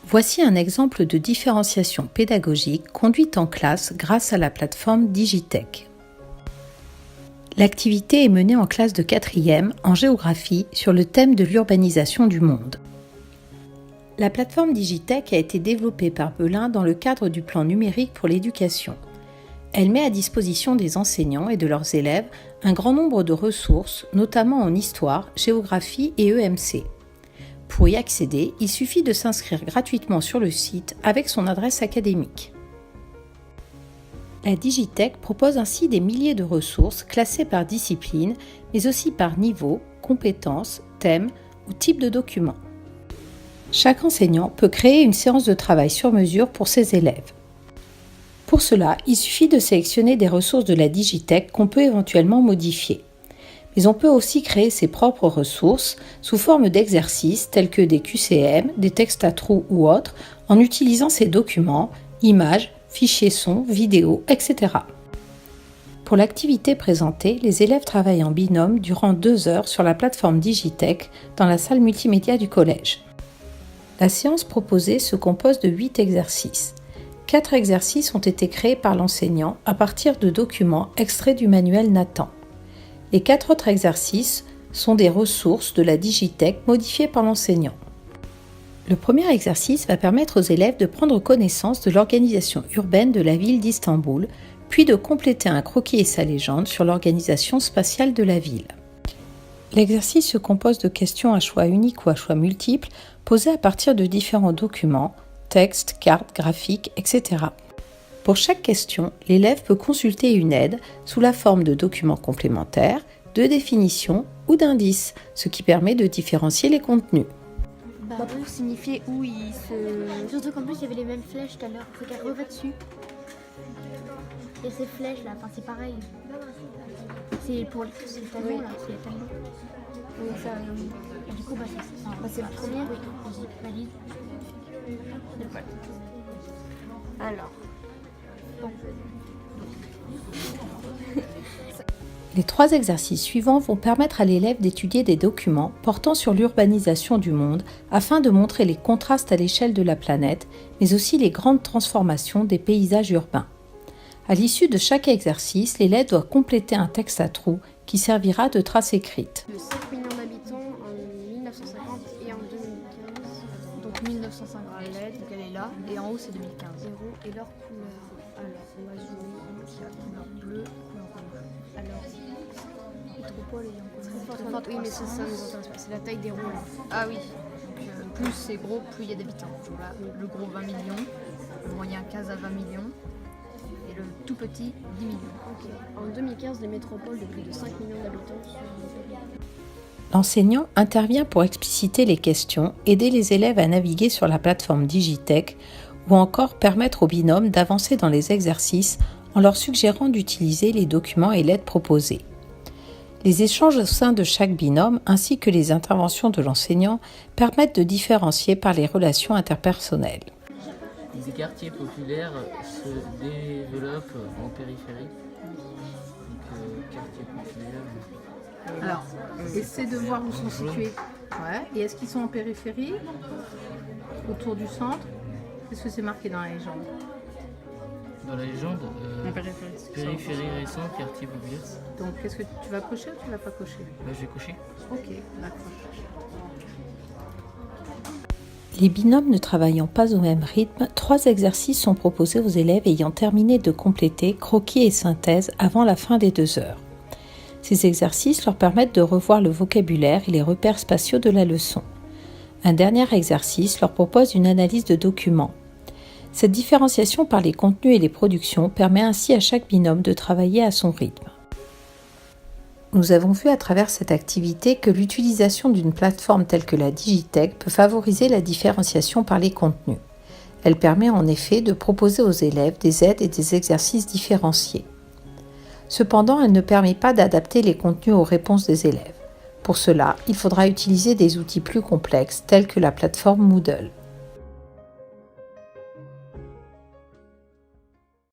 Voici un exemple de différenciation pédagogique conduite en classe grâce à la plateforme Digitech. L'activité est menée en classe de 4e en géographie sur le thème de l'urbanisation du monde. La plateforme Digitech a été développée par Belin dans le cadre du plan numérique pour l'éducation. Elle met à disposition des enseignants et de leurs élèves un grand nombre de ressources, notamment en histoire, géographie et EMC. Pour y accéder, il suffit de s'inscrire gratuitement sur le site avec son adresse académique. La Digitech propose ainsi des milliers de ressources classées par discipline, mais aussi par niveau, compétences, thème ou type de document. Chaque enseignant peut créer une séance de travail sur mesure pour ses élèves. Pour cela, il suffit de sélectionner des ressources de la Digitech qu'on peut éventuellement modifier. Mais on peut aussi créer ses propres ressources sous forme d'exercices tels que des QCM, des textes à trous ou autres, en utilisant ces documents, images, fichiers son, vidéos, etc. Pour l'activité présentée, les élèves travaillent en binôme durant 2 heures sur la plateforme Digitech dans la salle multimédia du collège. La séance proposée se compose de 8 exercices. 4 exercices ont été créés par l'enseignant à partir de documents extraits du manuel Nathan. Les 4 autres exercices sont des ressources de la Digitech modifiées par l'enseignant. Le premier exercice va permettre aux élèves de prendre connaissance de l'organisation urbaine de la ville d'Istanbul, puis de compléter un croquis et sa légende sur l'organisation spatiale de la ville. L'exercice se compose de questions à choix unique ou à choix multiples posées à partir de différents documents, textes, cartes, graphiques, etc. Pour chaque question, l'élève peut consulter une aide sous la forme de documents complémentaires, de définitions ou d'indices, ce qui permet de différencier les contenus. Pour signifier où il se... Surtout qu'en plus il y avait les mêmes flèches tout à l'heure, il faut qu'elle reva dessus. Et ces flèches là, enfin c'est pareil. C'est pour le tableau là, c'est les tableaux. Donc ça, du coup c'est la première, oui, vas-y, valide. Alors, bon. Les 3 exercices suivants vont permettre à l'élève d'étudier des documents portant sur l'urbanisation du monde afin de montrer les contrastes à l'échelle de la planète, mais aussi les grandes transformations des paysages urbains. À l'issue de chaque exercice, l'élève doit compléter un texte à trous qui servira de trace écrite. De 5 millions d'habitants en 1950 et en 2015. Donc 1950 LED, donc elle est là, et en haut c'est 2015. Et leur couleur. Alors, on va zoomer, il y a couleur bleue, couleur rouge. Alors, métropole et très forte. Oui, mais ça nous intéresse pas, c'est la taille des rôles. Ah oui, donc plus c'est gros, plus il y a d'habitants. Là, le gros 20 millions, le moyen 15 à 20 millions. Et le tout petit, 10 millions. Okay. En 2015, les métropoles de plus de 5 millions d'habitants sont... L'enseignant intervient pour expliciter les questions, aider les élèves à naviguer sur la plateforme Digitech ou encore permettre aux binômes d'avancer dans les exercices en leur suggérant d'utiliser les documents et l'aide proposés. Les échanges au sein de chaque binôme ainsi que les interventions de l'enseignant permettent de différencier par les relations interpersonnelles. Les quartiers populaires se développent en périphérie. Donc, quartiers populaires. Alors, essaie de voir où sont situés. Ouais. Et est-ce qu'ils sont en périphérie? Autour du centre? Qu'est-ce que c'est marqué dans la légende? Dans la légende, périphérie récente, quartier populaire. Donc, qu'est-ce que tu vas cocher ou tu vas pas cocher? Je vais cocher. Ok, d'accord. Les binômes ne travaillant pas au même rythme, 3 exercices sont proposés aux élèves ayant terminé de compléter croquis et synthèse avant la fin des 2 heures. Ces exercices leur permettent de revoir le vocabulaire et les repères spatiaux de la leçon. Un dernier exercice leur propose une analyse de documents. Cette différenciation par les contenus et les productions permet ainsi à chaque binôme de travailler à son rythme. Nous avons vu à travers cette activité que l'utilisation d'une plateforme telle que la Digitech peut favoriser la différenciation par les contenus. Elle permet en effet de proposer aux élèves des aides et des exercices différenciés. Cependant, elle ne permet pas d'adapter les contenus aux réponses des élèves. Pour cela, il faudra utiliser des outils plus complexes tels que la plateforme Moodle.